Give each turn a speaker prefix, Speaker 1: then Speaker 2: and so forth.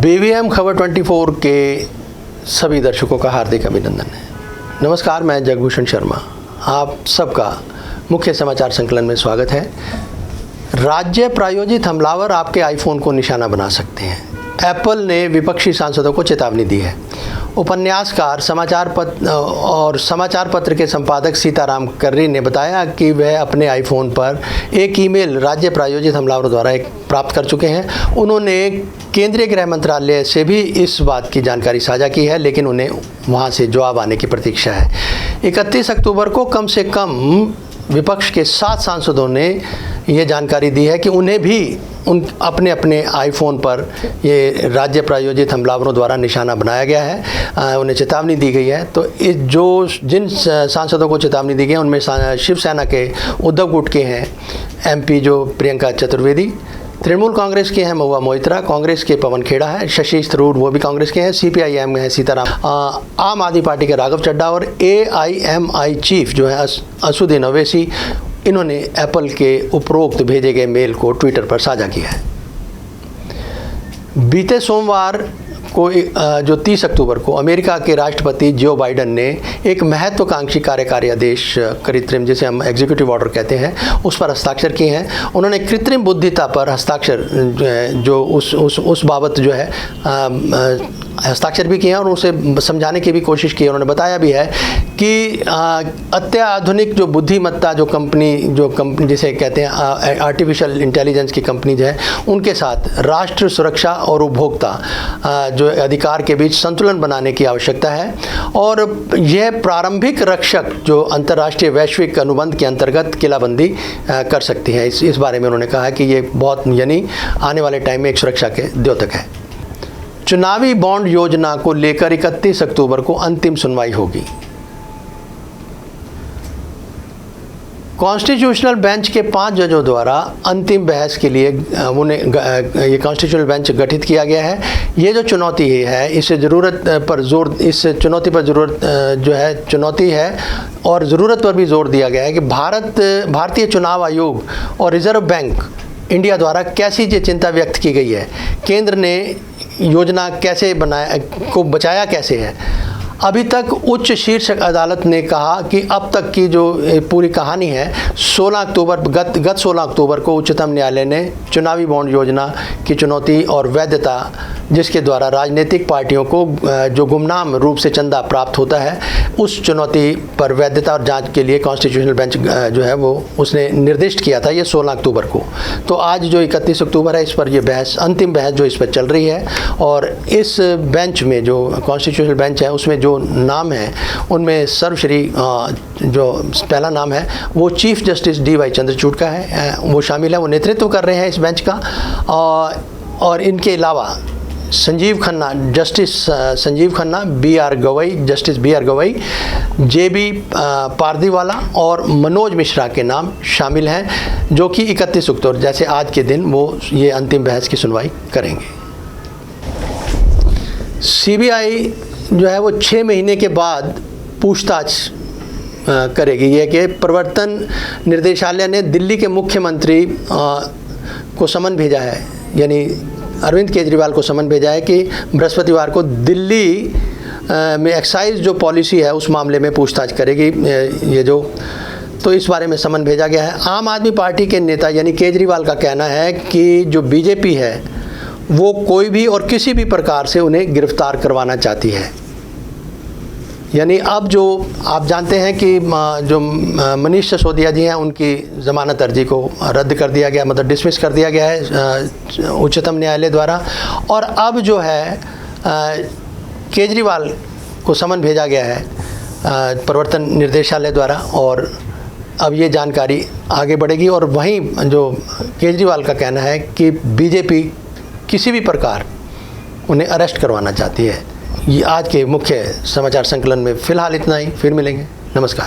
Speaker 1: BVM खबर 24 के सभी दर्शकों का हार्दिक अभिनंदन है। नमस्कार, मैं जगभूषण शर्मा आप सबका मुख्य समाचार संकलन में स्वागत है। राज्य प्रायोजित हमलावर आपके आईफोन को निशाना बना सकते हैं। एप्पल ने विपक्षी सांसदों को चेतावनी दी है। उपन्यासकार समाचार पत्र के संपादक सीताराम कर्री ने बताया कि वह अपने आईफोन पर एक ईमेल राज्य प्रायोजित हमलावरों द्वारा प्राप्त कर चुके हैं। उन्होंने केंद्रीय गृह मंत्रालय से भी इस बात की जानकारी साझा की है, लेकिन उन्हें वहां से जवाब आने की प्रतीक्षा है। 31 अक्टूबर को कम से कम विपक्ष के 7 सांसदों ने यह जानकारी दी है कि उन्हें भी अपने अपने आईफोन पर ये राज्य प्रायोजित हमलावरों द्वारा निशाना बनाया गया है, उन्हें चेतावनी दी गई है। तो जिन सांसदों को चेतावनी दी गई है उनमें शिवसेना के उद्धव गुट के हैं MP जो प्रियंका चतुर्वेदी, तृणमूल कांग्रेस के हैं महुआ मोइत्रा, कांग्रेस के पवन खेड़ा है, शशि थरूर वो भी कांग्रेस के हैं, CPIM में है सीताराम, आम आदमी पार्टी के राघव चड्ढा और AIMI चीफ जो है असुद्दीन ओवैसी, इन्होंने एप्पल के उपरोक्त भेजे गए मेल को ट्विटर पर साझा किया है। बीते सोमवार को जो 30 अक्टूबर को अमेरिका के राष्ट्रपति जो बाइडेन ने एक महत्वाकांक्षी कार्यकारी आदेश कृत्रिम, जिसे हम एग्जीक्यूटिव ऑर्डर कहते हैं, उस पर हस्ताक्षर किए हैं। उन्होंने कृत्रिम बुद्धिमत्ता पर हस्ताक्षर जो उस बाबत जो है हस्ताक्षर भी किए हैं और उसे समझाने की भी कोशिश की है। उन्होंने बताया भी है कि अत्याधुनिक जो बुद्धिमत्ता जो कंपनी जिसे कहते हैं आर्टिफिशियल इंटेलिजेंस की कंपनीज है, उनके साथ राष्ट्र सुरक्षा और उपभोक्ता जो अधिकार के बीच संतुलन बनाने की आवश्यकता है और यह प्रारंभिक रक्षक जो अंतर्राष्ट्रीय वैश्विक अनुबंध के अंतर्गत किलाबंदी कर सकती है। इस बारे में उन्होंने कहा कि ये बहुत यानी आने वाले टाइम में एक सुरक्षा के द्योतक है। चुनावी बॉन्ड योजना को लेकर 31 अक्टूबर को अंतिम सुनवाई होगी। कॉन्स्टिट्यूशनल बेंच के 5 जजों द्वारा अंतिम बहस के लिए ये कॉन्स्टिट्यूशनल बेंच गठित किया गया है। ये जो चुनौती है इस चुनौती पर चुनौती है और ज़रूरत पर भी जोर दिया गया है कि भारतीय चुनाव आयोग और रिजर्व बैंक इंडिया द्वारा कैसी ये चिंता व्यक्त की गई है, केंद्र ने योजना कैसे बचाया कैसे है। अभी तक उच्च शीर्ष अदालत ने कहा कि अब तक की जो पूरी कहानी है, गत 16 अक्टूबर को उच्चतम न्यायालय ने चुनावी बॉन्ड योजना की चुनौती और वैधता, जिसके द्वारा राजनीतिक पार्टियों को जो गुमनाम रूप से चंदा प्राप्त होता है, उस चुनौती पर वैधता और जांच के लिए कॉन्स्टिट्यूशनल बेंच जो है वो उसने निर्दिष्ट किया था ये 16 अक्टूबर को। तो आज जो 31 अक्टूबर है, इस पर ये अंतिम बहस जो इस पर चल रही है और इस बेंच में जो कॉन्स्टिट्यूशनल बेंच है उसमें जो नाम है उनमें सर्वश्री जो पहला नाम है वो चीफ जस्टिस DY चंद्रचूड़ का है, वो शामिल है, वो नेतृत्व कर रहे हैं इस बेंच का। और इनके अलावा justice Sanjeev Khanna, justice BR Gavai, JB Pardiwala और मनोज मिश्रा के नाम शामिल हैं, जो कि 31 अक्टूबर जैसे आज के दिन वो ये अंतिम बहस की सुनवाई करेंगे। CBI जो है वो 6 महीने के बाद पूछताछ करेगी। ये कि प्रवर्तन निदेशालय ने दिल्ली के मुख्यमंत्री को समन भेजा है, यानी अरविंद केजरीवाल को समन भेजा है कि बृहस्पतिवार को दिल्ली में एक्साइज जो पॉलिसी है उस मामले में पूछताछ करेगी। तो इस बारे में समन भेजा गया है। आम आदमी पार्टी के नेता यानी केजरीवाल का कहना है कि जो BJP है वो कोई भी और किसी भी प्रकार से उन्हें गिरफ्तार करवाना चाहती है। यानी अब जो आप जानते हैं कि जो मनीष सिसोदिया जी हैं उनकी ज़मानत अर्जी को रद्द कर दिया गया, मतलब डिसमिस कर दिया गया है उच्चतम न्यायालय द्वारा। और अब जो है केजरीवाल को समन भेजा गया है प्रवर्तन निदेशालय द्वारा और अब ये जानकारी आगे बढ़ेगी। और वहीं जो केजरीवाल का कहना है कि BJP किसी भी प्रकार उन्हें अरेस्ट करवाना चाहती है। ये आज के मुख्य समाचार संकलन में फ़िलहाल इतना ही, फिर मिलेंगे। नमस्कार।